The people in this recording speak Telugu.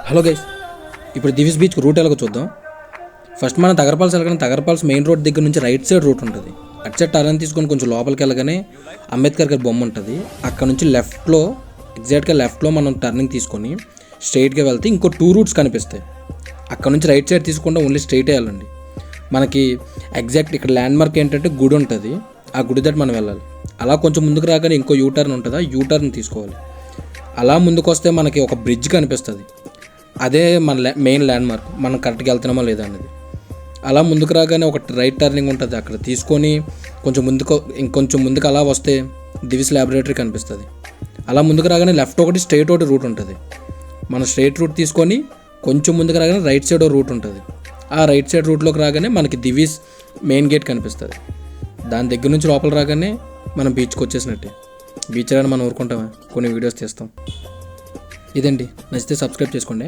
హలో గైస్, ఇప్పుడు దివిస్ బీచ్ రూట్ ఎలాగో చూద్దాం. ఫస్ట్ మనం తగరపాల్స్ వెళ్ళగానే తగరపాల్స్ మెయిన్ రోడ్ దగ్గర నుంచి రైట్ సైడ్ రూట్ ఉంటుంది. అటు సైడ్ టర్న్ తీసుకొని కొంచెం లోపలికి వెళ్ళగానే అంబేద్కర్ గారి బొమ్మ ఉంటుంది. అక్కడ నుంచి ఎగ్జాక్ట్గా లెఫ్ట్లో మనం టర్నింగ్ తీసుకొని స్ట్రైట్గా వెళ్తే ఇంకో 2 రూట్స్ కనిపిస్తాయి. అక్కడ నుంచి రైట్ సైడ్ తీసుకుంటే ఓన్లీ స్ట్రైట్ వెళ్ళండి. మనకి ఎగ్జాక్ట్ ఇక్కడ ల్యాండ్ మార్క్ ఏంటంటే గుడి ఉంటుంది. ఆ గుడి దగ్గర మనం వెళ్ళాలి. అలా కొంచెం ముందుకు రాగానే ఇంకో యూటర్న్ ఉంటుంది. ఆ యూటర్న్ తీసుకోవాలి. అలా ముందుకు వస్తే మనకి ఒక బ్రిడ్జ్ కనిపిస్తుంది. అదే మన మెయిన్ ల్యాండ్ మార్క్, మనం కరెక్ట్గా వెళ్తున్నామా లేదా అనేది. అలా ముందుకు రాగానే ఒక రైట్ టర్నింగ్ ఉంటుంది. అక్కడ తీసుకొని ఇంకొంచెం ముందుకు అలా వస్తే దివిస్ ల్యాబొరేటరీ కనిపిస్తుంది. అలా ముందుకు రాగానే లెఫ్ట్ ఒకటి స్ట్రైట్ ఒకటి రూట్ ఉంటుంది. మనం స్ట్రైట్ రూట్ తీసుకొని కొంచెం ముందుకు రాగానే రైట్ సైడ్ రూట్ ఉంటుంది. ఆ రైట్ సైడ్ రూట్లోకి రాగానే మనకి దివిస్ మెయిన్ గేట్ కనిపిస్తుంది. దాని దగ్గర నుంచి లోపల రాగానే మనం బీచ్కి వచ్చేసినట్టే. బీచ్ రాని మనం ఊరుకుంటామా, కొన్ని వీడియోస్ తీస్తాం. ఇదండి, నచ్చితే సబ్స్క్రైబ్ చేసుకోండి.